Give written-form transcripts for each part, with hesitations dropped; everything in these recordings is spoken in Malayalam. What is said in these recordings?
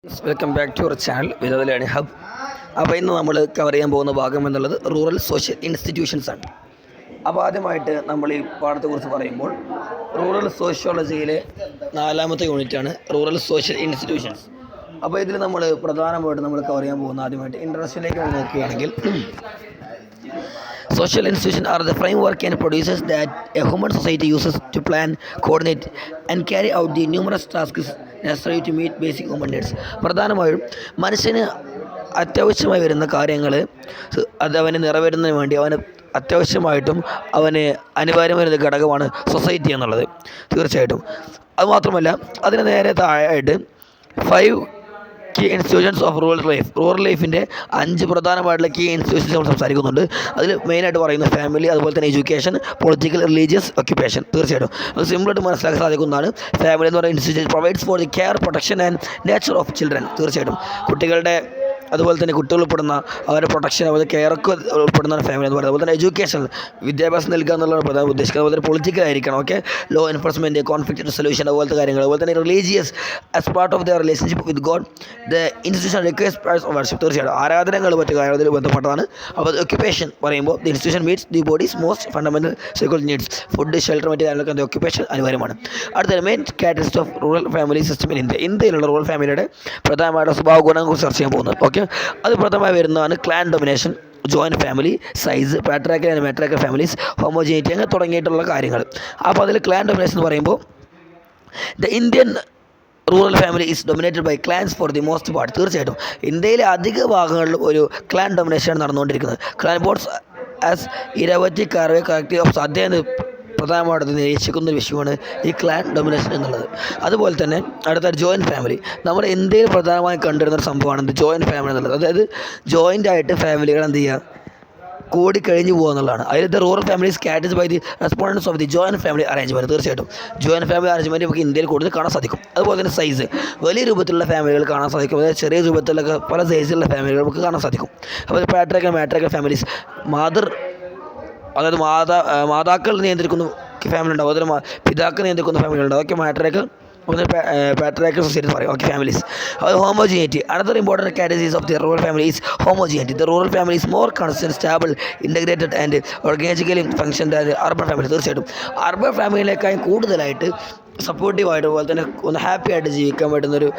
Welcome back to our channel Vinoda learning hub. അപ്പോൾ ഇന്ന് നമ്മൾ കവർ ചെയ്യാൻ പോകുന്ന ഭാഗം എന്നുള്ളത് റൂറൽ സോഷ്യൽ ഇൻസ്റ്റിറ്റ്യൂഷൻസ് ആണ്. അപ്പോൾ ആദ്യമായിട്ട് നമ്മൾ ഈ പാഠത്തെക്കുറിച്ച് പറയുമ്പോൾ റൂറൽ സോഷ്യോളജിയിലെ 4ാമത്തെ യൂണിറ്റാണ് റൂറൽ സോഷ്യൽ ഇൻസ്റ്റിറ്റ്യൂഷൻസ്. അപ്പോൾ ഇതിൽ നമ്മൾ പ്രധാനമായിട്ട് നമ്മൾ കവർ ചെയ്യാൻ പോകുന്ന ആദ്യമായിട്ട് ഇൻട്രസ്റ്റിലേക്ക് നോക്കുകയാണെങ്കിൽ social institutions are the framework and procedures that a human society uses to plan, coordinate and carry out the numerous tasks necessary to meet basic human needs. പ്രധാനമായും മനുഷ്യന് അത്യാവശ്യമായി വരുന്ന കാര്യങ്ങൾ അവന് നിറവേറ്റുന്നതിന് വേണ്ടി അവന് അത്യാവശ്യമായിട്ടും അവന് അനിവാര്യമായ ഘടകമാണ് സൊസൈറ്റി എന്നുള്ളത്. തീർച്ചയായിട്ടും അതുമാത്രമല്ല അതിന് നേരെ താഴെയായിട്ട് 5 കീ ഇൻസ്റ്റിറ്റ്യൂഷൻസ് ഓഫ് റൂറൽ ലൈഫിൻ്റെ 5 പ്രധാനമായിട്ടുള്ള കീ ഇൻസ്റ്റിറ്റ്യൂഷൻസ് നമ്മൾ സംസാരിക്കുന്നുണ്ട്. അതിൽ മെയിനായിട്ട് പറയുന്നത് ഫാമിലി, അതുപോലെ തന്നെ എഡ്യൂക്കേഷൻ, പൊളിറ്റിക്കൽ, റിലീജിയസ്, ഒക്യുപ്പേഷൻ. തീർച്ചയായിട്ടും അത് സിമ്പിളായിട്ട് മനസ്സിലാക്കാൻ സാധിക്കുന്നതാണ്. ഫാമിലി എന്ന് പറയുന്ന institution provides for the care, protection and nature of children. തീർച്ചയായിട്ടും കുട്ടികളുടെ അതുപോലെ തന്നെ കുട്ടികൾ ഉൾപ്പെടുന്ന അവരുടെ പ്രൊട്ടക്ഷൻ, അതുപോലെ കെയറൊക്കെ ഉൾപ്പെടുന്ന ഫാമിലി എന്ന് പറയുന്നത്. അതുപോലെ തന്നെ എഡ്യൂക്കേഷൻ, വിദ്യാഭ്യാസം നൽകുക എന്നുള്ളതാണ് പ്രധാന ഉദ്ദേശിക്കുന്നത്. അതുപോലെ തന്നെ പൊളിറ്റിക്കൽ ആയിരിക്കണം. Okay, law enforcement, conflict resolution, അതുപോലത്തെ കാര്യങ്ങൾ. അതുപോലെ തന്നെ religious as part of the relationship with God, the institution requires prayers of worship. തീർച്ചയായിട്ടും ആരാധനകൾ മറ്റു കാര്യങ്ങളിൽ ബന്ധപ്പെട്ടതാണ്. അപ്പോൾ ഒക്യുപ്പേഷൻ പറയുമ്പോൾ the institution meets the body's most fundamental psychology needs. Food, shelter, മറ്റു കാര്യങ്ങളൊക്കെ ഒക്യുപ്പേഷൻ അനിവാര്യമാണ്. അടുത്ത മെയിൻ കാറ്റഗറിസ്റ്റ് of rural family system in India. ഇന്ത്യയിലുള്ള റൂറൽ ഫാമിലിയുടെ പ്രധാനമായിട്ട് സ്വഭാവ ഗുണങ്ങളെക്കുറിച്ച് ചർച്ച ചെയ്യാൻ പോകുന്നത്. ഓക്കെ, അത് പ്രധാനമായി വരുന്നതാണ് clan domination, joint family, size, patriarchal and matriarchal families, homogeneity, അങ്ങനെ തുടങ്ങിയിട്ടുള്ള കാര്യങ്ങൾ. അപ്പോൾ അതിൽ ക്ലാൻ ഡൊമിനേഷൻ എന്ന് പറയുമ്പോൾ the Indian rural family is dominated by clans for the most part. തീർച്ചയായിട്ടും ഇന്ത്യയിലെ അധിക ഭാഗങ്ങളിലും ഒരു ക്ലാൻ ഡൊമിനേഷനാണ് നടന്നുകൊണ്ടിരിക്കുന്നത്. Clan boards as Iravati Karve corrective of അദ്ദേഹം പ്രധാനമായിട്ട് നിരീക്ഷിക്കുന്ന ഒരു വിഷയമാണ് ഈ ക്ലാൻ ഡൊമിനേഷൻ എന്നുള്ളത്. അതുപോലെ തന്നെ അടുത്ത ജോയിൻറ്റ് ഫാമിലി. നമ്മുടെ ഇന്ത്യയിൽ പ്രധാനമായും കണ്ടുവരുന്ന ഒരു സംഭവമാണ് ജോയിൻറ്റ് ഫാമിലി എന്നുള്ളത്. അതായത് ജോയിൻ്റ് ആയിട്ട് ഫാമിലികൾ എന്ത് ചെയ്യുക, കൂടിക്കഴിഞ്ഞ് പോകുക എന്നുള്ളതാണ്. അതിൽ the rural families categorized by the respondents of the joint family arrangement. തീർച്ചയായിട്ടും ജോയിൻറ്റ് ഫാമിലി അറേഞ്ച്മെൻറ്റ് നമുക്ക് ഇന്ത്യയിൽ കൂടുതൽ കാണാൻ സാധിക്കും. അതുപോലെ തന്നെ സൈസ്, വലിയ രൂപത്തിലുള്ള ഫാമിലികൾ കാണാൻ സാധിക്കും. അതായത് ചെറിയ രൂപത്തിലൊക്കെ പല സൈസിലുള്ള ഫാമിലികൾ നമുക്ക് കാണാൻ സാധിക്കും. അപ്പോൾ പാട്രിയാർക്കൽ മാട്രിയാർക്കൽ ഫാമിലീസ്, അതായത് മാതാക്കൾ നിയന്ത്രിക്കുന്ന ഫാമിലി ഉണ്ടാവും, അതിൽ പിതാക്കൾ നിയന്ത്രിക്കുന്ന ഫാമിലി ഉണ്ടാവും. ഓക്കെ, പാട്രിയാർക്കൽ സൊസൈറ്റി പറയും. Okay, families. അത് homogeneity. Another important categories of the rural family is homogeneity. The rural family is more constant, stable, integrated and organically function than urban family. തീർച്ചയായിട്ടും അർബൻ ഫാമിലിയേക്കാളും കൂടുതലായിട്ട് സപ്പോർട്ടീവായിട്ട്, അതുപോലെ തന്നെ ഒന്ന് ഹാപ്പി ആയിട്ട് ജീവിക്കാൻ പറ്റുന്നൊരു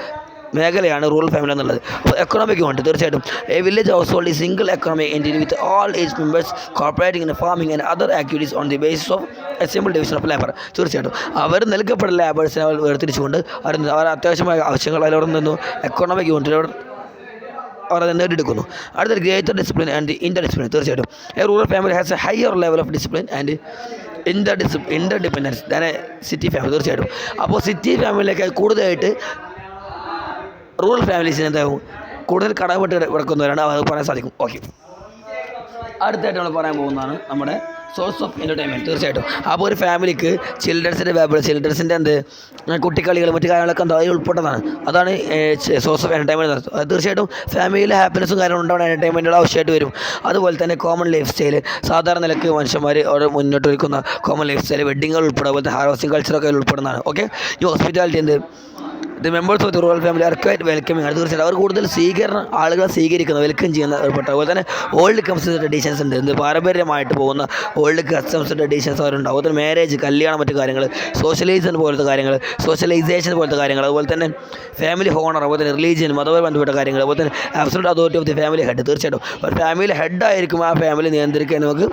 മേഖലയാണ് റൂറൽ ഫാമിലി എന്നുള്ളത്. അപ്പോൾ എക്കണോമിക് ഉണ്ട്. തീർച്ചയായിട്ടും എ വില്ലേജ് ഹൗസ് ഹോൾഡ് ഈ single economic entity with all age members cooperating in farming and other activities on the basis of a simple division of labour. തീർച്ചയായിട്ടും അവർ നൽകപ്പെട്ട ലേബേഴ്സിനെ അവർ വേർതിരിച്ചുകൊണ്ട് അവർ അത്യാവശ്യമായ ആവശ്യങ്ങൾ അതിലൂടെ നിന്നു എക്കണോമിക് യൂണിറ്റിലൂടെ അവർ അത് നേടിയെടുക്കുന്നു. അടുത്തൊരു greater discipline and inter discipline. തീർച്ചയായിട്ടും a rural family has a higher level of discipline and interdependence than a city family. തീർച്ചയായിട്ടും അപ്പോൾ സിറ്റി ഫാമിലിയിലേക്ക് കൂടുതലായിട്ട് റൂറൽ ഫാമിലീസിന് എന്താകും, കൂടുതൽ കടപ്പെട്ട് കിടക്കുന്നവരാണ്, അത് പറയാൻ സാധിക്കും. ഓക്കെ, അടുത്തായിട്ട് നമ്മൾ പറയാൻ പോകുന്നതാണ് നമ്മുടെ സോഴ്സ് ഓഫ് എൻ്റർടൈൻമെൻറ്റ്. തീർച്ചയായിട്ടും അപ്പോൾ ഒരു ഫാമിലിക്ക് ചിൽഡ്രൻസിൻ്റെ കുട്ടിക്കളികൾ മറ്റു കാര്യങ്ങളൊക്കെ എന്താ അതിൽ ഉൾപ്പെട്ടതാണ്. അതാണ് സോഴ്സ് ഓഫ് എൻ്റർടൈൻമെൻറ്റ്. തീർച്ചയായിട്ടും ഫാമിലിയിലെ ഹാപ്പിനെസ്സും കാര്യങ്ങളും ഉണ്ടാവുന്ന എൻ്റർടൈൻമെൻറ്റുകൾ ആവശ്യമായിട്ട് വരും. അതുപോലെ തന്നെ കോമൺ ലൈഫ് സ്റ്റൈൽ, സാധാരണ നിലയ്ക്ക് മനുഷ്യന്മാർ അവർ മുന്നോട്ട് വയ്ക്കുന്ന കോമൺ ലൈഫ് സ്റ്റൈൽ, വെഡ്ഡിങ്ങുകൾ ഉൾപ്പെടെ, അതുപോലെ ഹാർവസ്റ്റിംഗ് കൾച്ചറൊക്കെ അതിൽ ഉൾപ്പെടുന്നതാണ്. ഓക്കെ, ഈ ഹോസ്പിറ്റാലിറ്റി എന്ത്, the members of the rural family are quite welcoming ആണ്. തീർച്ചയായിട്ടും അവർ കൂടുതൽ ആളുകളെ സ്വീകരിക്കുന്ന, വെൽക്കം ചെയ്യുന്ന ഉൾപ്പെട്ട. അതുപോലെ തന്നെ ഓൾഡ് കസ്റ്റംസ് ട്രഡീഷൻസ് ഉണ്ട്, എന്ത് പാരമ്പര്യമായിട്ട് പോകുന്ന ഓൾഡ് കസ്റ്റംസ് ട്രഡീഷൻസ് അവരുണ്ടാവും. അതുപോലെ മാരേജ്, കല്യാണം, മറ്റു കാര്യങ്ങൾ, സോഷ്യലൈസേഷൻ പോലത്തെ കാര്യങ്ങൾ, അതുപോലെ തന്നെ ഫാമിലി ഹോണർ, അതുപോലെ തന്നെ റിലീജിയൻ, മതപരമായി ബന്ധപ്പെട്ട കാര്യങ്ങൾ, അതുപോലെ തന്നെ absolute authority of the family head. തീർച്ചയായിട്ടും ഒരു ഫാമിലി ഹെഡായിരിക്കും ആ ഫാമിലി നിയന്ത്രിക്കാൻ നമുക്ക്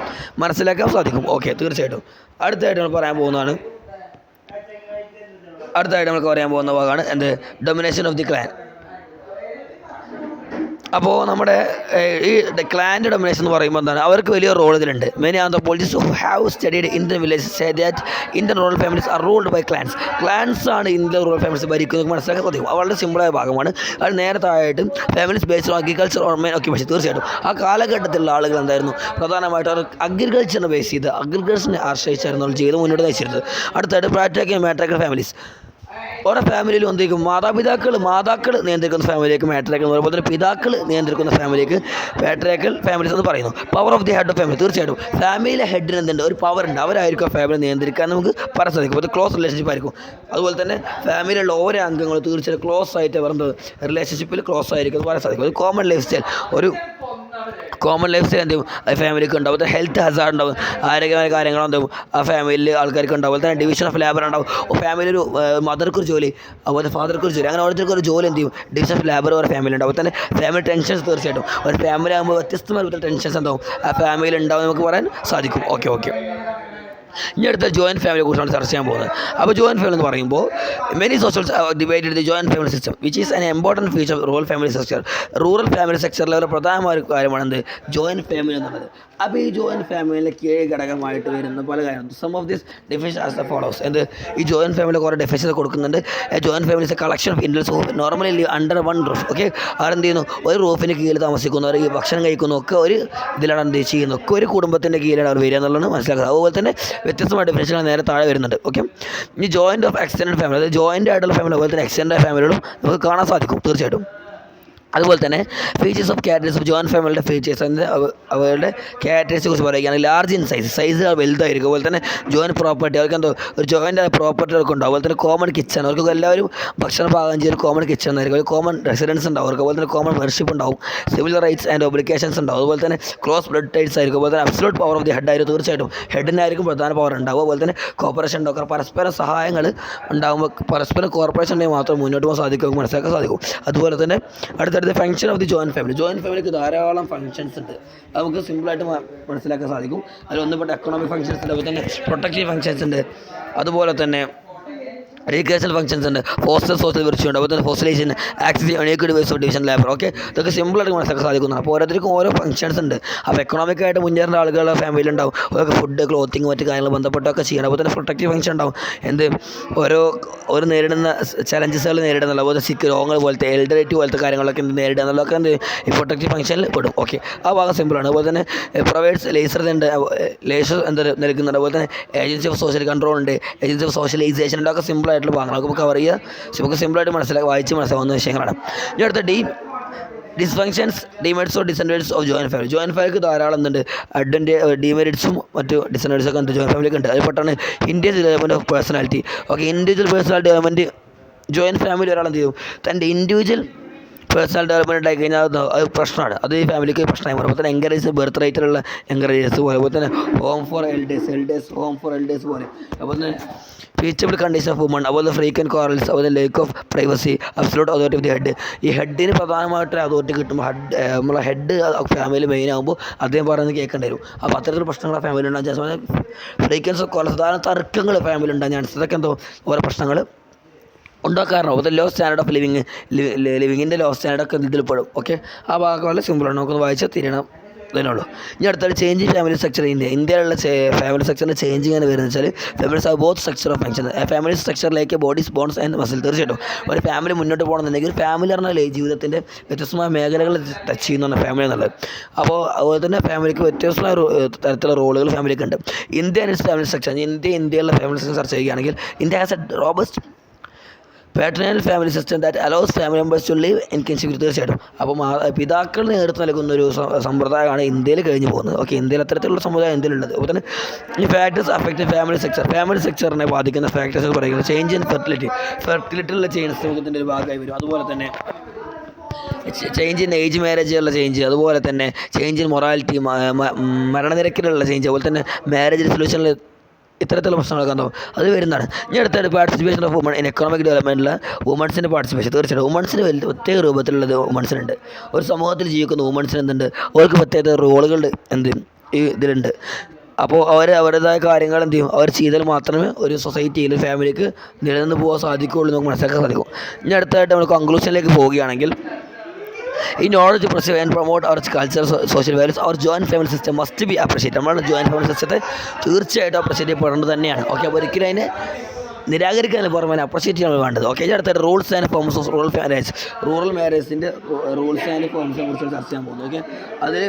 മനസ്സിലാക്കാൻ സാധിക്കും. ഓക്കെ, തീർച്ചയായിട്ടും അടുത്തായിട്ട് നമ്മൾ പറയാൻ പോകുന്നതാണ്, അടുത്തായിട്ട് നമുക്ക് പറയാൻ പോകുന്ന ഭാഗമാണ് എന്ത്, ഡൊമിനേഷൻ ഓഫ് ദി ക്ലാൻ. അപ്പോൾ നമ്മുടെ ഈ ക്ലാൻ്റെ ഡൊമിനേഷൻ എന്ന് പറയുമ്പോൾ എന്താണ്, അവർക്ക് വലിയ റോൾ ഇതിലുണ്ട്. Many anthropologist who have studied Indian village say that Indian rural families are ruled by clans ആണ് ഇന്ത്യൻ റൂറൽ ഫാമിലീസ് ഭരിക്കുന്നത് മനസ്സിലാക്കാൻ സാധിക്കും. വളരെ സിമ്പിളായ ഭാഗമാണ്. അത് നേരത്തായിട്ട് families based on agriculture or main occupation. തീർച്ചയായിട്ടും ആ കാലഘട്ടത്തിലുള്ള ആളുകൾ എന്തായിരുന്നു, പ്രധാനമായിട്ട് അവർ അഗ്രികൾച്ചറിനെ ബേസ് ചെയ്ത് അഗ്രികൾച്ചറിനെ ആശ്രയിച്ചായിരുന്നു അവർ ജീവിതം മുന്നോട്ട് നയിച്ചിരുന്നത്. അടുത്തായിട്ട് പാട്രിയാർക്കൽ മാട്രിയാർക്കൽ ഫാമിലീസ്. ഓരോ ഫാമിലിയിലും എന്തെങ്കിലും മാതാക്കൾ നിയന്ത്രിക്കുന്ന ഫാമിലിക്ക് മാട്രിയാക്കൽ, അതുപോലെ തന്നെ പിതാക്കൾ നിയന്ത്രിക്കുന്ന ഫാമിലിക്ക് പാട്രിയാർക്കൽ ഫാമിലീസ് എന്ന് പറയുന്നു. Power of the head of family, തീർച്ചയായിട്ടും ഫാമിലിയിലെ ഹെഡിന് എന്തുണ്ട്, ഒരു പവർ ഉണ്ട്. അവരായിരിക്കും ഫാമിലി നിയന്ത്രിക്കാൻ നമുക്ക് പറയാൻ സാധിക്കും. അത് ക്ലോസ് റിലേഷൻഷിപ്പ് ആയിരിക്കും. അതുപോലെ തന്നെ ഫാമിലിയിലുള്ള ഓരോ അംഗങ്ങളും തീർച്ചയായിട്ടും ക്ലോസ് ആയിട്ട് പറയുന്നത് റിലേഷൻഷിപ്പിൽ ക്ലോസ് ആയിരിക്കും എന്ന് പറയാൻ സാധിക്കും. ഒരു കോമൺ ലൈഫ് സ്റ്റൈൽ എന്ത് ചെയ്യും ഫാമിലിക്ക് ഉണ്ടാവും. അതുപോലെ ഹെൽത്ത് ഹസാർഡ് ഉണ്ടാവും, ആരോഗ്യമായ കാര്യങ്ങളുണ്ടാവും ആ ഫാമിലിയിൽ ആൾക്കാർക്ക് ഉണ്ടാവും. അതുപോലെ തന്നെ ഡിവിഷൻ ഓഫ് ലേബർ ഉണ്ടാവും. ഫാമിലി ഒരു മദർക്കൊരു ജോലി, അതുപോലെ ഫാദർക്കൊരു ജോലി, അങ്ങനെ ഓരോരുത്തർക്ക് ഒരു ജോലി എന്ത് ചെയ്യും, ഡിവിഷൻ ഓഫ് ലേബർ ഒരു ഫാമിലി ഉണ്ടാവും. അതുപോലെ തന്നെ ഫാമിലി ടെൻഷൻസ്, തീർച്ചയായിട്ടും ഒരു ഫാമിലി ആകുമ്പോൾ വ്യത്യസ്തമായ ടെൻഷൻസ് ഉണ്ടാവും ആ ഫാമിലിയിൽ ഉണ്ടാവും നമുക്ക് പറയാൻ സാധിക്കും. ഓക്കെ ഇനി അടുത്ത ജോയിൻറ്റ് ഫാമിലിയെ കുറിച്ചാണ് ചർച്ച ചെയ്യാൻ പോകുന്നത്. അപ്പോൾ ജോയിൻറ്റ് ഫാമിലി എന്ന് പറയുമ്പോൾ many socials divided the joint family system which is an important feature of rural family sector. Rural family സെക്ടറിലെ ഒരു പ്രധാനമായ ഒരു കാര്യമാണ് എന്ത്, ജോയിൻറ്റ് ഫാമിലി എന്നുള്ളത്. അപ്പോൾ ഈ ജോയിൻറ്റ് ഫാമിലിയിലെ കീഴ് ഘടകമായിട്ട് വരുന്ന പല കാര്യങ്ങളും some of this definition as the follows. എന്ത്, ഈ ജോയിൻറ്റ് ഫാമിലി കുറേ ഡെഫിനിഷൻ കൊടുക്കുന്നുണ്ട്. Joint family is a collection of individuals who normally live under one roof. Okay, അവരെന്ത് ചെയ്യുന്നു, ഒരു റൂഫിന് കീഴിൽ താമസിക്കുന്നവർ, ഈ ഭക്ഷണം കഴിക്കുന്നതൊക്കെ ഒരു ഇതിലാണ് എന്ത് ചെയ്യുന്നത്, ഒക്കെ ഒരു കുടുംബത്തിൻ്റെ കീഴിലാണ് അവർ വരിക എന്നുള്ളതാണ് മനസ്സിലാക്കുന്നത്. അതുപോലെ തന്നെ വ്യത്യസ്തമായ ഡെഫിനിഷൻ നേരെ താഴെ വരുന്നുണ്ട്. ഓക്കെ, ഈ ജോയിൻറ്റ് ഓഫ് എക്സ്റ്റൻഡ് ഫാമിലി, അതായത് ജോയിൻ്റ് ആയിട്ടുള്ള ഫാമിലി അതുപോലെ തന്നെ എക്സ്റ്റൻഡ് ഫാമിലികളും നമുക്ക് കാണാൻ സാധിക്കും തീർച്ചയായിട്ടും. അതുപോലെ തന്നെ features of characters of joint ഫാമിലിയുടെ ഫീച്ചേഴ്സ് അവരുടെ ക്യാരക്ടേഴ്സിനെ കുറിച്ച് പറയുകയാണെങ്കിൽ ലാർജ് ഇൻ സൈസ് വലുതായിരിക്കും. അതുപോലെ തന്നെ ജോയിൻറ്റ് പ്രോപ്പർട്ടി, അവർക്ക് എന്തോ ഒരു ജോയിൻ്റ് പ്രോപ്പർട്ടി അവർക്ക് ഉണ്ടാവും. അതുപോലെ തന്നെ കോമൺ കിച്ചൺ, അവർക്ക് എല്ലാവരും ഭക്ഷണം പാകം ചെയ്തൊരു കോമൺ കിച്ചൺ ആയിരിക്കും. ഒരു കോമൺ റെസിഡൻസ് ഉണ്ടാവും അവർക്ക്. അതുപോലെ തന്നെ കോമൺ മെമ്പർഷിപ്പ് ഉണ്ടാവും. സിവിൽ റൈറ്റ്സ് ആൻഡ് ഒബ്ലിഗേഷൻസ് ഉണ്ടാവും. അതുപോലെ തന്നെ ക്ലോസ് ബ്ലഡ് ടൈറ്റ്സ് ആയിരിക്കും. അതുപോലെ തന്നെ absolute power of the head ആയിരിക്കും. തീർച്ചയായിട്ടും ഹെഡിനായിരിക്കും പ്രധാന പവർ ഉണ്ടാവും. അതുപോലെ തന്നെ കോപ്പറേഷൻ ഉണ്ടാവും. പരസ്പരം സഹായങ്ങൾ ഉണ്ടാകുമ്പോൾ പരസ്പരം കോർപ്പറേഷൻ ഉണ്ടെങ്കിൽ മാത്രം മുന്നോട്ട് പോകാൻ സാധിക്കും, മനസ്സിലാക്കാൻ സാധിക്കും. അതുപോലെ തന്നെ അടുത്തടുത്ത ഫംഗ്ഷൻ ഓഫ് ദി ജോയിൻറ്റ് ഫാമിലിക്ക് ധാരാളം ഫംഗ്ഷൻസ് ഉണ്ട്. നമുക്ക് സിമ്പിളായിട്ട് മനസ്സിലാക്കാൻ സാധിക്കും. അതിൽ ഒന്നുപെട്ട എക്കണോമിക് ഫംഗ്ഷൻസ് ഉണ്ട്, അതുപോലെ തന്നെ പ്രൊട്ടക്റ്റീവ് ഫംഗ്ഷൻസ് ഉണ്ട്, അതുപോലെ തന്നെ എഡ്യൂക്കേഷണൽ ഫംഗ്ഷൻസ് ഉണ്ട്, ഫോസ്റ്റർ സോഷ്യൽ വിർച്യൂ ഉണ്ട്, അതുപോലെ തന്നെ ഫോസിലേഷൻ, access unequal device of division labour. Okay, ഇതൊക്കെ സിമ്പിളായിട്ട് മനസ്സിലാക്കാൻ സാധിക്കുന്നതാണ്. അപ്പോൾ ഓരോരുത്തർക്കും ഓരോ ഫംഗ്ഷൻസ് ഉണ്ട്. അപ്പോൾ എക്കണോമിക്കായിട്ട് മുന്നേറുന്ന ആളുകളുടെ ഫാമിലി ഉണ്ടാവും. അവർക്ക് ഫുഡ്, ക്ലോത്തിങ്, മറ്റ് കാര്യങ്ങൾ ബന്ധപ്പെട്ടൊക്കെ ചെയ്യണം. അതുപോലെ തന്നെ പ്രൊട്ടക്റ്റീവ് ഫംഗ്ഷൻ ഉണ്ടാവും. ഒരു നേരിടുന്ന ചലഞ്ചസുകൾ നേരിടുന്നുള്ള, അതുപോലെ സിക്ക് രോഗങ്ങൾ പോലത്തെ എൽഡറേറ്റ് പോലത്തെ കാര്യങ്ങളൊക്കെ നേരിടുക എന്നുള്ളതൊക്കെ എന്ത് ഈ പ്രൊട്ടക്റ്റീവ് ഫംഗ്ഷനിൽ പെടും. ഓക്കെ, ആ ഭാഗം സിമ്പിളാണ്. അതുപോലെ തന്നെ പ്രൊവൈഡ്സ് ലേസർ നൽകുന്നുണ്ട്. അതുപോലെ തന്നെ ഏജൻസി ഓഫ് സോഷ്യൽ കൺട്രോൾ ഉണ്ട്, ഏജൻസി ഓഫ് സോഷ്യലൈസേഷൻ ഉണ്ട്. ഒക്കെ സിമ്പിളായിട്ടുള്ള ഭാഗങ്ങൾ നമുക്ക് കവർ ചെയ്യുക, നമുക്ക് സിമ്പിളായിട്ട് വായിച്ച് മനസ്സിലാവുന്ന വിഷയങ്ങളാണ്. ഇനി അടുത്ത dysfunctions, demerits of disadvantages of joint family. Joint ഫാമിലിക്ക് ധാരാളം എന്തുണ്ട്, ഡിമെറിറ്റ്സും മറ്റു ഡിസഡ്വാൻറ്റേജസും ഒക്കെ ജോയിൻറ്റ് ഫാമിലിക്ക് ഉണ്ട്. അതിൽപ്പെട്ടാണ് individual development of personality. Okay, individual personality development joint family ഒരാൾ എന്ത് ചെയ്യും, തൻ്റെ ഇൻഡിവിജ്വൽ പേഴ്സണൽ ഡെവലപ്മെൻറ്റ് ഉണ്ടായി കഴിഞ്ഞാൽ അത് പ്രശ്നമാണ്. അത് ഈ ഫാമിലിക്ക് പ്രശ്നമായി മാറും. അപ്പോൾ തന്നെ എൻകറേജ് ബർത്ത് റേറ്റിലുള്ള എൻകറേജസ് പോലെ, അതുപോലെ തന്നെ ഹോം ഫോർ എൽഡേഴ്സ് പോലെ, അതുപോലെ തന്നെ ഫീച്ചബിൾ കണ്ടീഷൻ ഓഫ് വുമൺ, അതുപോലെ ഫ്രീക്വൻറ്റ് കോറൽസ്, അതുപോലെ lake of privacy, absolute authority of the head. ഈ ഹെഡിന് പ്രധാനമായിട്ട് അതോറിറ്റി കിട്ടുമ്പോൾ നമ്മളെ ഹെഡ് ഫാമിലി മെയിൻ ആകുമ്പോൾ അദ്ദേഹം പറയുന്നത് കേൾക്കേണ്ടി വരും. അപ്പോൾ അത്തരത്തിലുള്ള പ്രശ്നങ്ങൾ ഫാമിലി ഉണ്ടാകാൻ ചാൻസ്, ഫ്രീക്വൻസ് ഓഫ് കോറൽസ്, ധാരാളം തർക്കങ്ങൾ ഫാമിലി ഉണ്ടാകാൻ ചാൻസ്, ഇതൊക്കെ എന്തോ ഓരോ പ്രശ്നങ്ങൾ ഉണ്ടാക്കാറുണ്ടോ. അത് ലോ സ്റ്റാൻഡേർഡ് ഓഫ് ലിവിങ്ങിൻ്റെ ലോ സ്റ്റാൻഡേർഡൊക്കെ ഇതിൽ പെടും. ഓക്കെ, ആ ഭാഗം വളരെ സിമ്പിളാണ്, നമുക്കൊന്ന് വായിച്ചാൽ തിരിയണം ഇതിനുള്ളൂ. ഇനി അടുത്തൊരു ചേഞ്ച് ഫാമിലി സ്ട്രക്ചർ ഇന്ത്യയിലുള്ള ഫാമിലി സ്ട്രക്ചറിൻ്റെ ചേഞ്ചിങ് എന്ന് വരുന്നത് വെച്ചാൽ families are both structure of function. Family സ്ട്രക്ചറിലേക്ക് ബോഡീസ്, ബോൺസ് ആൻഡ് മസിൽ. തീർച്ചയായിട്ടും ഒരു ഫാമിലി മുന്നോട്ട് പോകണമെന്നുണ്ടെങ്കിൽ ഫാമിലി പറഞ്ഞാൽ ജീവിതത്തിൻ്റെ വ്യത്യസ്തമായ മേഖലകൾ ടച്ച് ചെയ്യുന്നതാണ് ഫാമിലി എന്നുള്ളത്. അപ്പോൾ അതുപോലെ തന്നെ ഫാമിലിക്ക് വ്യത്യസ്തമായ തരത്തിലുള്ള റോളുകൾ ഫാമിലിക്ക് ഉണ്ട്. ഇന്ത്യ ആൻഡ് ഫാമിലി സ്ട്രക്ചർ, ഇന്ത്യയിലുള്ള ഫാമിലി സ്ട്രക്ചർ ചർച്ച ചെയ്യുകയാണെങ്കിൽ India has a robust patrilineal family system that allows family members to live in kinship. തീർച്ചയായിട്ടും അപ്പോൾ പിതാക്കൾ നേതൃത്വം നൽകുന്ന ഒരു സമ്പ്രദായമാണ് ഇന്ത്യയിൽ കഴിഞ്ഞു പോകുന്നത്. ഓക്കെ, ഇന്ത്യയിൽ അത്തരത്തിലുള്ള സമുദായം ഇന്ത്യയിലുള്ളത്. അപ്പോൾ തന്നെ ഈ ഫാക്ടേഴ്സ് അഫക്റ്റ് ഫാമിലി സെക്ടറിനെ ബാധിക്കുന്ന ഫാക്ടേഴ്സ് പറയുന്നത് ചേഞ്ച് ഇൻ ഫെർട്ടിലിറ്റിയിലുള്ള ചേഞ്ച് ഇതിൻ്റെ ഒരു ഭാഗമായി വരും. അതുപോലെ തന്നെ ചേഞ്ച് ഇൻ ഏജ് മാരേജുള്ള ചേഞ്ച്, അതുപോലെ തന്നെ ചേഞ്ച് ഇൻ മൊറാലിറ്റി, മരണനിരക്കിലുള്ള ചേഞ്ച്, അതുപോലെ തന്നെ മാരേജ് റിസൊല്യൂഷനിൽ ഇത്തരത്തിലുള്ള പ്രശ്നങ്ങളൊക്കെ ഉണ്ടാവും, അത് വരുന്നതാണ്. ഇനി അടുത്തായിട്ട് participation of woman in economic ഡെവലപ്മെൻറ്റിൽ വുമൺസിൻ്റെ പാർട്ടിസിപ്പേഷൻ. തീർച്ചയായിട്ടും വുമൺസിന് പ്രത്യേക രൂപത്തിലുള്ളത് വുമൺസിനുണ്ട്. ഒരു സമൂഹത്തിൽ ജീവിക്കുന്ന വുമൺസിന് എന്തുണ്ട്, അവർക്ക് പ്രത്യേക റോളുകൾ ഈ ഇതിലുണ്ട്. അപ്പോൾ അവരുടേതായ കാര്യങ്ങൾ എന്ത് ചെയ്യും, അവർ ചെയ്താൽ മാത്രമേ ഒരു സൊസൈറ്റിയിൽ ഫാമിലിക്ക് നിലനിന്ന് പോകാൻ സാധിക്കുകയുള്ളൂ നമുക്ക് മനസ്സിലാക്കാൻ സാധിക്കും. ഇനി അടുത്തായിട്ട് നമ്മൾ കൺക്ലൂഷനിലേക്ക് പോവുകയാണെങ്കിൽ, in order to preserve and promote our culture, social values, our joint family system must be appreciated. നമ്മുടെ ജോയിൻറ്റ് ഫാമിലി സിസ്റ്റത്തെ തീർച്ചയായിട്ടും അപ്രിഷിയേറ്റ് ചെയ്യപ്പെടേണ്ടത് തന്നെയാണ്. ഓക്കെ, അപ്പോൾ ഒരിക്കലും അതിനെ നിരാകരിക്കാൻ പുറമെ അപ്രിഷിയേറ്റ് ചെയ്യാൻ വേണ്ടത്. ഓക്കെ, അടുത്തായിട്ട് rules and forms of rural മാരേജിൻ്റെ റൂൾസ് ആൻഡ് ഫോംസിനെ കുറിച്ച് ചർച്ച ചെയ്യാൻ പോകുന്നു. ഓക്കെ, അതിൽ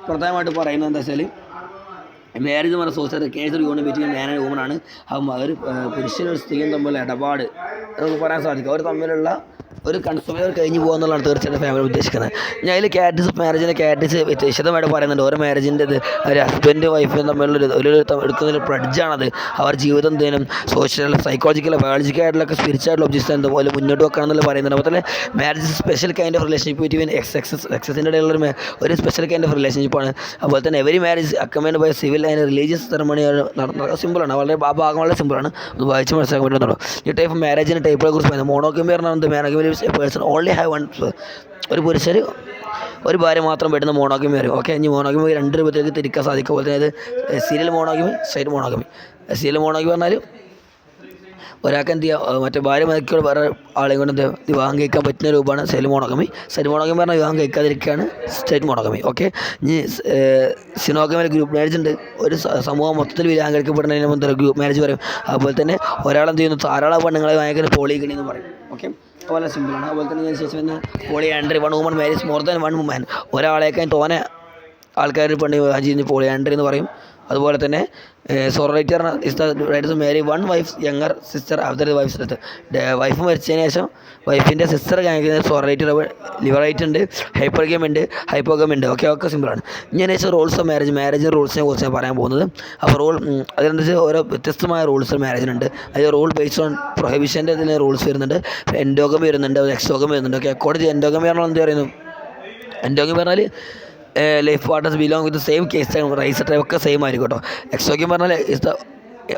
പ്രധാനമായിട്ട് പറയുന്നത് എന്താ വെച്ചാൽ മാരേജ് എന്ന് പറഞ്ഞാൽ social Kesar union between man and woman ആണ്. അവർ പുരുഷനും സ്ത്രീയും തമ്മിലുള്ള ഇടപാട് നമുക്ക് പറയാൻ സാധിക്കും. അവർ തമ്മിലുള്ള ഒരു കൺസെപ്റ്റ് കഴിഞ്ഞ് പോകുക എന്നുള്ളതാണ് തീർച്ചയായിട്ടും ഫാമിലി ഉദ്ദേശിക്കുന്നത്. ഞാൻ അതിൽ കാറ്റഗറീസ് ഓഫ് മാരേജിൻ്റെ കാറ്റഗറീസ് വിശദമായിട്ട് പറയുന്നുണ്ട്. ഓരോ മാരേജിൻ്റെ ഒരു ഹസ്ബൻഡും വൈഫും തമ്മിലുള്ള ഒരു എടുക്കുന്നൊരു പ്ലഡ്ജാണത്. അവർ ജീവിതം എന്തേലും സോഷ്യൽ സൈക്കോളജിക്കൽ ബയോളജിക്കലായിട്ടുള്ള സ്പിരിച്വൽ ഒബ്ജക്ട്സ് എന്തുപോലെ മുന്നോട്ട് വെക്കണം എന്നുള്ള പറയുന്നുണ്ട്. അതുപോലെ marriage special kind of relationship between എക്സസിൻ്റെ ഇടയിലുള്ള ഒരു സ്പെഷ്യൽ കൈൻഡ് ഓഫ് റിലേഷൻഷിപ്പാണ്. അതുപോലെ തന്നെ every marriage accompanied by civil and religious ceremony നടത്തുന്നത് സിമ്പിളാണ്. വളരെ ആ ഭാഗം വളരെ സിമ്പിളാണ്. അത് വായിച്ച് മനസ്സിലാക്കാൻ പറ്റുന്നുള്ളൂ. ഈ ടൈപ്പ് മാരേജിൻ്റെ ടൈപ്പുകളെ കുറിച്ച് പറയുന്നത് മോണോഗമി പറഞ്ഞാൽ monogamy person only have one, ഒരു പുരുഷന് ഒരു ഭാര്യ മാത്രം പെടുന്ന മോണോഗമി വരും. ഓക്കെ, ഇനി മോണോഗമി രണ്ട് രൂപത്തിലേക്ക് തിരിക്കാൻ സാധിക്കും. അതുപോലെ തന്നെ അത് serial monogamy, side monogamy. Serial monogamy പറഞ്ഞാൽ ഒരാൾക്ക് എന്ത് ചെയ്യുക, മറ്റേ ഭാര്യ മതിക്കോട് വേറെ ആളെയും കൊണ്ട് എന്ത് വിവാഹം കഴിക്കാൻ പറ്റുന്ന രൂപമാണ് സൈഡ് മോണോഗമി. സൈഡ് മോണോഗമി പറഞ്ഞാൽ വിവാഹം കഴിക്കാതിരിക്കുകയാണ് സ്റ്റേറ്റ് മോണോഗമി. ഓക്കെ, ഇനി സിനോഗമി ഗ്രൂപ്പ് മാരേജ് ഉണ്ട്. ഒരു സമൂഹം മൊത്തത്തിൽ വിവാഹം കഴിക്കപ്പെടുന്നതിന് മുമ്പ് ഗ്രൂപ്പ് മാരേജ് പറയും. അതുപോലെ തന്നെ ഒരാളെന്ത് ചെയ്യുന്നു, ധാരാളം പെണ്ണുങ്ങളെ ഭയങ്കര പോളിഗണി എന്ന് പറയും. ഓക്കെ, വളരെ സിമ്പിളാണ്. അതുപോലെ തന്നെ ഇതിന് ശേഷം തന്നെ polyandry, one woman marriage more than one woman, ഒരാളേക്കാൻ തോനെ ആൾക്കാർ പെണ്ണ് വിവാഹം ചെയ്യുന്ന പോളിയാൻഡ്രി എന്ന് പറയും. അതുപോലെ തന്നെ sororate is the right to marry one wife younger sister after the wife death. Wife മരിച്ചതിന് ശേഷം വൈഫിൻ്റെ സിസ്റ്റർ കാണിക്കുന്ന സോറൈറ്റർ, ലിവറൈറ്റ് ഉണ്ട്, ഹൈപ്പർഗമി ഉണ്ട്, ഹൈപ്പോഗമി ഉണ്ട്. ഓക്കെ, ഒക്കെ സിമ്പിളാണ്. ഞാൻ ശേഷം റൂൾസ് ഓഫ് മാരേജ്, മാരേജിൻ്റെ റൂൾസിനെ കുറിച്ചാണ് പറയാൻ പോകുന്നത്. അപ്പോൾ അതിനനുസരിച്ച് ഓരോ വ്യത്യസ്തമായ റൂൾസ് മാരേജിനുണ്ട്. അതിൽ റൂൾ ബേസ്ഡ് ഓൺ പ്രൊഹിബിഷൻ്റെ ഇതിന് റൂൾസ് വരുന്നുണ്ട്. എൻഡോഗമി വരുന്നുണ്ട്, എക്സോഗമി വരുന്നുണ്ട്. ഓക്കെ, അക്കോർഡിംഗ് എൻഡോഗമി പറഞ്ഞാൽ എന്ത് പറയുന്നു, എൻഡോഗമി പറഞ്ഞാൽ life partners belong with same caste race time ഒക്കെ സെയിം ആയിരിക്കും കേട്ടോ. എക്സോഗമി പറഞ്ഞാൽ is the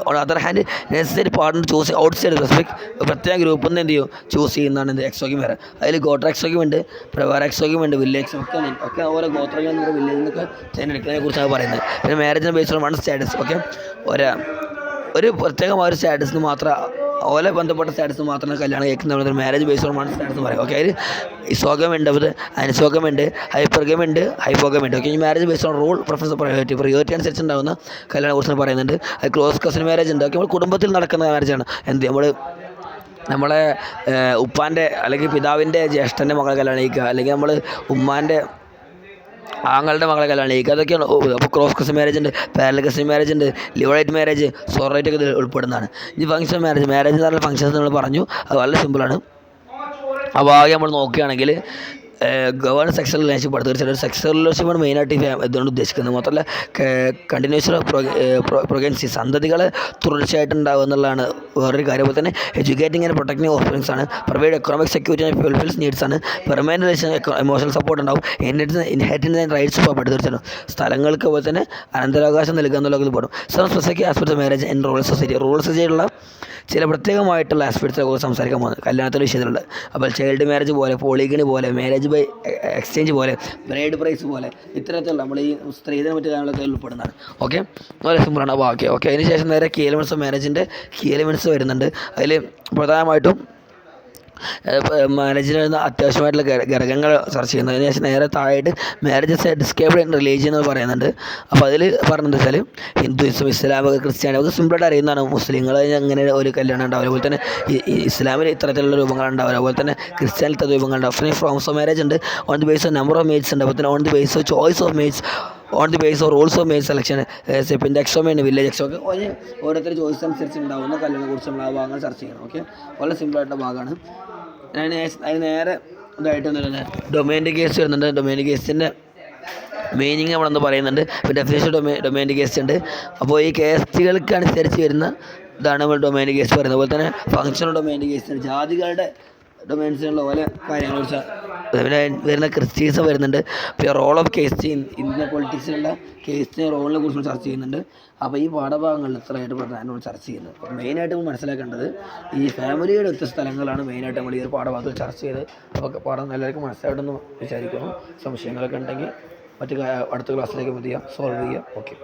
on other hand necessary partner choose outside specific പ്രത്യേക ഗ്രൂപ്പിൽ നിന്ന് എന്ത് ചെയ്യും ചൂസ് ചെയ്യുന്നതാണ് എന്ത് എക്സോഗമി വരെ. അതിൽ ഗോത്ര എക്സോഗമി ഉണ്ട്, പ്രവാര എക്സോഗമി ഉണ്ട്, വില്ലേജ് ഒക്കെ ഓരോ ഗോത്രങ്ങളിൽ നിന്ന് വില്ലേജിൽ നിന്നൊക്കെ തിരഞ്ഞെടുക്കുന്നതിനെ കുറിച്ചാണ് പറയുന്നത്. പിന്നെ മാരേജിന് based on one status. Okay, ഒരു പ്രത്യേകമായ ഒരു സ്റ്റാറ്റസിന് മാത്രം ഓലെ ബന്ധപ്പെട്ട സ്റ്റാറ്റസ് മാത്രമേ കല്യാണം കഴിക്കുന്ന marriage based on one status പറയും. ഓക്കെ, അതിൽ ഇസോഗമി ഉണ്ട്, അനിസോഗമി ഉണ്ട്, ഹൈപ്പർഗമി ഉണ്ട്, ഹൈപ്പോഗമി ഉണ്ട്. ഓക്കെ, ഈ marriage based on rule preference priority അനുസരിച്ച് ഉണ്ടാകുന്ന കല്യാണം കുറിച്ച് പറയുന്നുണ്ട്. അത് ക്ലോസ് കസിൻ മാരേജ് ഉണ്ട്. ഓക്കെ, നമ്മൾ കുടുംബത്തിൽ നടക്കുന്ന മാരേജാണ്. എന്ത് നമ്മളെ ഉപ്പാൻ്റെ അല്ലെങ്കിൽ പിതാവിൻ്റെ ജ്യേഷ്ഠൻ്റെ മകളെ കല്യാണം കഴിക്കുക, അല്ലെങ്കിൽ നമ്മൾ ഉമ്മാൻ്റെ ആങ്ങളുടെ മകളെ കല്യാണം കഴിക്കുക, അതൊക്കെയാണ്. അപ്പോൾ ക്രോസ് കസിൻ മാരേജ് ഉണ്ട്, പാരലൽ കസിൻ മാരേജ് ഉണ്ട്, ലിവറൈറ്റ് മാരേജ്, സോറൈറ്റ് ഒക്കെ ഇതിൽ ഉൾപ്പെടുന്നതാണ്. ഇനി ഫംഗ്ഷൻ മാരേജ് എന്ന് പറഞ്ഞ ഫംഗ്ഷൻസ് നമ്മൾ പറഞ്ഞു, അത് വളരെ സിമ്പിളാണ്. അപ്പോൾ ആകെ നമ്മൾ നോക്കുകയാണെങ്കിൽ ഗവേൺ സെക്സുവൽ റിലേഷൻഷിപ്പ് ആണ്. തീർച്ചയായിട്ടും സെക്സുവൽ റിലേഷൻഷിപ്പാണ് മെയിനായിട്ട് ഇതുകൊണ്ട് ഉദ്ദേശിക്കുന്നത്. മാത്രമല്ല കണ്ടിന്യൂസ് പ്രൊഗൻസി, സന്തതികളെ തുടർച്ചയായിട്ടുണ്ടാവുക എന്നുള്ളതാണ് വേറൊരു കാര്യം. അതുപോലെ തന്നെ എഡ്യൂക്കേറ്റിംഗ് ആൻഡ് പ്രൊട്ടക്റ്റിംഗ് ഓഫറിങ്സ് ആണ്. Provide economic security and fulfils needs ആണ്. പെർമനൻറ്റ് റിലേഷൻ, ഇമോഷണൽ സപ്പോർട്ട് ഉണ്ടാവും. ഇൻഹെറിറ്റൻസ് ആൻഡ് റൈറ്റ്സ് പ്രോപ്പർട്ടി, തീർച്ചയായിട്ടും സ്ഥലങ്ങൾക്ക് അതുപോലെ തന്നെ അനന്തരാവകാശം നൽകുക എന്നുള്ളത് പെടും. Some specific aspects of marriage and rural society, rural സൊസൈറ്റിയിലുള്ള ചില പ്രത്യേകമായിട്ടുള്ള ആസ്പെക്ട്സിനെ കുറിച്ച് സംസാരിക്കാൻ പോകുന്നത് കല്യാണത്തിൻ്റെ വിഷയത്തിലുള്ളത്. അപ്പോൾ ചൈൽഡ് മാരേജ് പോലെ, പോളിഗണി പോലെ, മാരേജ് ബൈ എക്സ്ചേഞ്ച് പോലെ, ബ്രൈഡ് പ്രൈസ് പോലെ, ഇത്തരത്തിലുള്ള നമ്മൾ ഈ സ്ത്രീധന മറ്റു കാര്യങ്ങളൊക്കെ ഉൾപ്പെടുന്നതാണ്. ഓക്കെ, വളരെ സിമ്പിളാണ്. അപ്പോൾ ഓക്കെ, അതിന് ശേഷം നേരെ കീ എലിമെൻറ്റ്സ് ഓഫ് മാരേജിൻ്റെ കീ എലിമെൻറ്റ്സ് വരുന്നുണ്ട്. അതിൽ പ്രധാനമായിട്ടും മാരേജിൽ വരുന്ന അത്യാവശ്യമായിട്ടുള്ള ഘടകങ്ങൾ ചർച്ച ചെയ്യുന്നത്. അതിന് ശേഷം നേരെ താഴെയായിട്ട് മാരേജസ് ഡിസ്ക്രൈബ്ഡ് ഇൻ റിലീജിയൻ എന്ന് പറയുന്നുണ്ട്. അപ്പോൾ അതിൽ പറഞ്ഞത് വെച്ചാൽ ഹിന്ദുയിസം, ഇസ്ലാം, ക്രിസ്ത്യാനി ഒക്കെ സിമ്പിളായിട്ട് അറിയുന്നതാണ്. മുസ്ലിങ്ങൾ അങ്ങനെ ഒരു കല്യാണം ഉണ്ടാവില്ല. അതുപോലെ തന്നെ ഇസ്ലാമിൽ ഇത്തരത്തിലുള്ള രൂപങ്ങളുണ്ടാവില്ല. അതുപോലെ തന്നെ ക്രിസ്ത്യാനിത്തെ രൂപങ്ങളുണ്ടാവും. പിന്നെ ഫോംസ് ഓഫ് മാരേജ് ഉണ്ട്. On the base of number of mates ഉണ്ട്. അപ്പോൾ തന്നെ on the base of choice of mates, on the base of rules of mate selection, പിന്നെ എക്സോമി, വില്ലേജ് എക്സോമി, ഓരോരുത്തർ ചോയ്സ് അനുസരിച്ച് ഉണ്ടാകുന്ന കല്യാണം കുറിച്ച് നമ്മൾ ആ ഭാഗങ്ങൾ ചർച്ച ചെയ്യണം. ഓക്കെ, വളരെ സിമ്പിളായിട്ടുള്ള ഭാഗമാണ്. അതിന് നേരെ ഇതായിട്ട് ഡൊമൈൻറ്റിക് കേസ് വരുന്നുണ്ട്. ഡൊമൈൻറ്റിക് കേസിൻ്റെ മീനിങ് നമ്മളെന്ന് പറയുന്നുണ്ട്. ഡെഫിനേഷൻ ഡൊമൈൻറ്റിക് കേസ് ഉണ്ട്. അപ്പോൾ ഈ കേസുകൾക്ക് അനുസരിച്ച് വരുന്ന ഇതാണ് നമ്മൾ ഡൊമൈൻറ്റിക് കേസ് പറയുന്നത്. അതുപോലെ തന്നെ ഫങ്ഷണൽ ഡൊമൈൻറ്റിക് കേസ്, ജാതികളുടെ ഡൊമൈൻസിനുള്ള ഓരോ കാര്യങ്ങളെ കുറിച്ച് പിന്നെ വരുന്ന ക്രിസ്റ്റീസം വരുന്നുണ്ട്. പിന്നെ റോൾ ഓഫ് കേസ് ഇന്ത്യൻ പൊളിറ്റിക്സിലുള്ള കേസിൻ്റെ റോളിനെ കുറിച്ച് ചർച്ച ചെയ്യുന്നുണ്ട്. അപ്പോൾ ഈ പാഠഭാഗങ്ങളിൽ ഇത്രയായിട്ട് പ്രധാനമായി ചർച്ച ചെയ്യുന്നത്. അപ്പോൾ മെയിനായിട്ട് നമ്മൾ മനസ്സിലാക്കേണ്ടത് ഈ ഫാമിലിയുടെ വ്യത്യസ്ത സ്ഥലങ്ങളാണ് മെയിനായിട്ട് നമ്മൾ ഈ ഒരു പാഠഭാഗത്തിൽ ചർച്ച ചെയ്ത്. അപ്പോൾ പാഠം എല്ലാവർക്കും മനസ്സിലായിട്ടെന്ന് വിചാരിക്കുന്നു. സംശയങ്ങളൊക്കെ ഉണ്ടെങ്കിൽ അടുത്ത ക്ലാസ്സിലേക്ക് സോൾവ് ചെയ്യാം. ഓക്കെ.